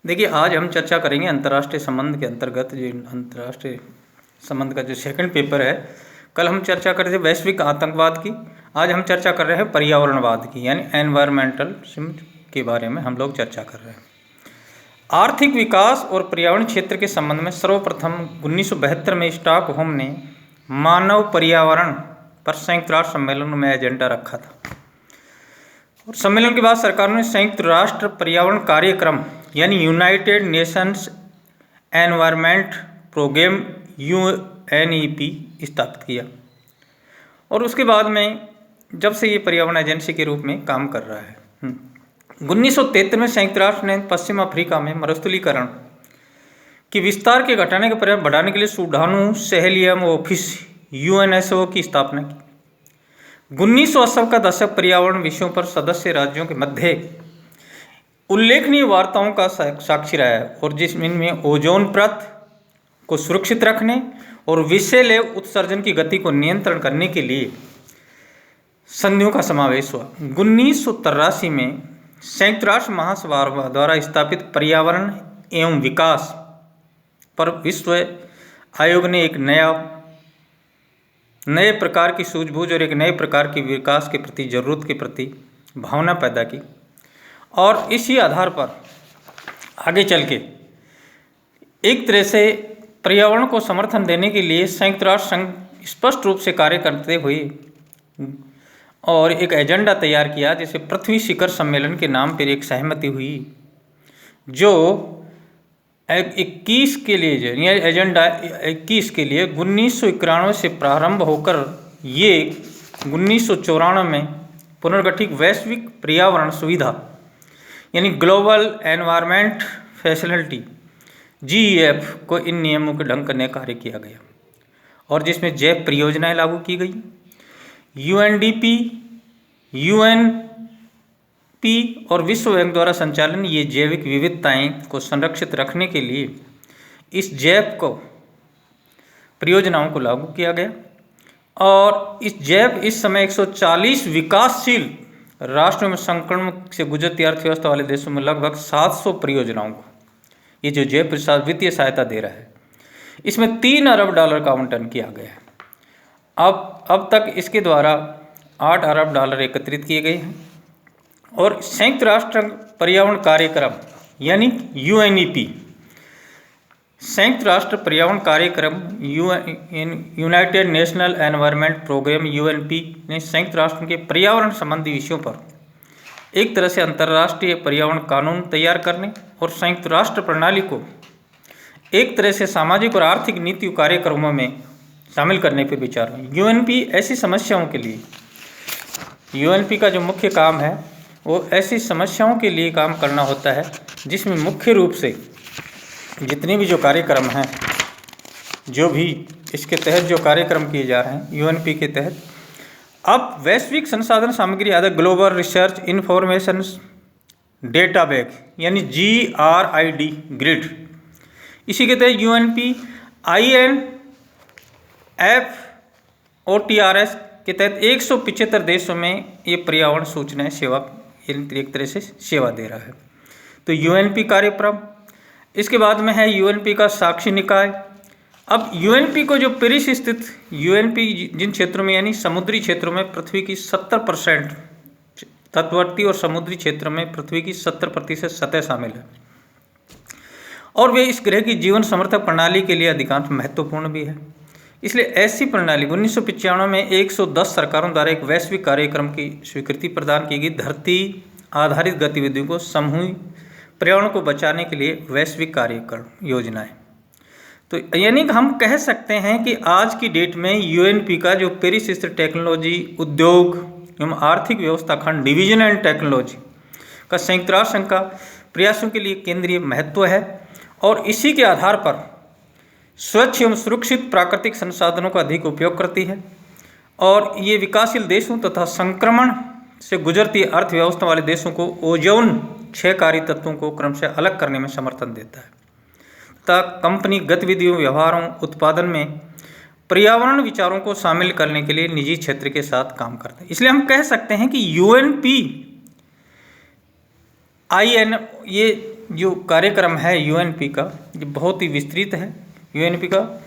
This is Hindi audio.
देखिए, आज हम चर्चा करेंगे अंतर्राष्ट्रीय संबंध के अंतर्गत जो अंतर्राष्ट्रीय संबंध का जो सेकंड पेपर है। कल हम चर्चा कर रहे थे वैश्विक आतंकवाद की, आज हम चर्चा कर रहे हैं पर्यावरणवाद की, यानी एनवायरमेंटलिज्म के बारे में हम लोग चर्चा कर रहे हैं। आर्थिक विकास और पर्यावरण क्षेत्र के संबंध में सर्वप्रथम 1972 में स्टॉकहोम ने मानव पर्यावरण पर संयुक्त राष्ट्र सम्मेलन में एजेंडा रखा था और सम्मेलन के बाद सरकारों ने संयुक्त राष्ट्र पर्यावरण कार्यक्रम यानी United Nations Environment Programme UNEP स्थापित किया और उसके बाद में जब से ये पर्यावरण एजेंसी के रूप में काम कर रहा है। 1973 में संयुक्त राष्ट्र ने पश्चिम अफ्रीका में मरुस्थलीकरण की विस्तार के घटाने के प्रयास बढ़ाने के लिए सुडानू सहेलियम ऑफिस UNSO की स्थापना की। 1980 का दशक पर्यावरण विषयों पर सदस्य राज्यों के मध्य उल्लेखनीय वार्ताओं का साक्षी रहा है और जिसमें ओजोन परत को सुरक्षित रखने और विषैले उत्सर्जन की गति को नियंत्रण करने के लिए संधियों का समावेश हुआ। 1983 में संयुक्त राष्ट्र महासभा द्वारा स्थापित पर्यावरण एवं विकास पर विश्व आयोग ने एक नए प्रकार की सूझबूझ और एक नए प्रकार की विकास के प्रति जरूरत के प्रति भावना पैदा की और इसी आधार पर आगे चल के एक तरह से पर्यावरण को समर्थन देने के लिए संयुक्त राष्ट्र संघ स्पष्ट रूप से कार्य करते हुए और एक एजेंडा तैयार किया, जिसे पृथ्वी शिखर सम्मेलन के नाम पर एक सहमति हुई, जो 21 के लिए जो एजेंडा 21 के लिए 1991 से प्रारंभ होकर ये 1994 में पुनर्गठित वैश्विक पर्यावरण सुविधा यानी ग्लोबल एनवायरनमेंट फैसिलिटी GEF को इन नियमों के ढंग करने कार्य किया गया और जिसमें जैव परियोजनाएं लागू की गई। UNDP, UNP और विश्व बैंक द्वारा संचालन ये जैविक विविधताएं को संरक्षित रखने के लिए इस जैव को परियोजनाओं को लागू किया गया और इस समय 140 विकासशील राष्ट्रों में संक्रमण से गुजरती अर्थव्यवस्था वाले देशों में लगभग 700 परियोजनाओं को ये जो जैव वित्तीय सहायता दे रहा है, इसमें $3 अरब का आवंटन किया गया है। अब तक इसके द्वारा $8 अरब एकत्रित किए गए हैं और संयुक्त राष्ट्र पर्यावरण कार्यक्रम यानी UNEP, संयुक्त राष्ट्र पर्यावरण कार्यक्रम United National Environment Programme UNP ने संयुक्त राष्ट्र के पर्यावरण संबंधी विषयों पर एक तरह से अंतर्राष्ट्रीय पर्यावरण कानून तैयार करने और संयुक्त राष्ट्र प्रणाली को एक तरह से सामाजिक और आर्थिक नीति कार्यक्रमों में शामिल करने पर विचार हुआ। UNP ऐसी समस्याओं के लिए UNP का जो मुख्य काम है वो ऐसी समस्याओं के लिए काम करना होता है जिसमें मुख्य रूप से जितने भी जो कार्यक्रम हैं, जो भी इसके तहत जो कार्यक्रम किए जा रहे हैं UNP के तहत, अब वैश्विक संसाधन सामग्री आधारित ग्लोबल रिसर्च इंफॉर्मेशन डेटाबेस यानी GRID ग्रिड, इसी के तहत UNP INFOTRS के तहत 175 देशों में ये पर्यावरण सूचनाएं सेवा एक तरह से सेवा दे रहा है। तो UNP कार्यक्रम, इसके बाद में है UNP का साक्षी निकाय। अब UNP को जो पेरिस स्थित UNP जिन क्षेत्रों में यानी समुद्री क्षेत्रों में पृथ्वी की 70% तटवर्ती और समुद्री क्षेत्र में पृथ्वी की 70% सतह शामिल है और वे इस ग्रह की जीवन समर्थक प्रणाली के लिए अधिकांश महत्वपूर्ण भी है। इसलिए ऐसी प्रणाली 1995 में 110 सरकारों द्वारा एक वैश्विक कार्यक्रम की स्वीकृति प्रदान की गई। धरती आधारित गतिविधियों को समूहित पर्यावरण को बचाने के लिए वैश्विक कार्यक्रम योजनाएं। तो यानी हम कह सकते हैं कि आज की डेट में UNP का जो पेरिस स्थित टेक्नोलॉजी उद्योग एवं आर्थिक व्यवस्था खंड डिवीजन एंड टेक्नोलॉजी का संयुक्त राष्ट्र संघ का प्रयासों के लिए केंद्रीय महत्व है और इसी के आधार पर स्वच्छ एवं सुरक्षित प्राकृतिक संसाधनों का अधिक उपयोग करती है और ये विकासशील देशों तथा संक्रमण से गुजरती अर्थव्यवस्था वाले देशों को ओजोन क्षयकारी तत्वों को क्रमशः अलग करने में समर्थन देता है तथा कंपनी गतिविधियों, व्यवहारों, उत्पादन में पर्यावरण विचारों को शामिल करने के लिए निजी क्षेत्र के साथ काम करता है। इसलिए हम कह सकते हैं कि UNP ये जो कार्यक्रम है यूएनपी का, ये बहुत ही विस्तृत है यूएनपी का।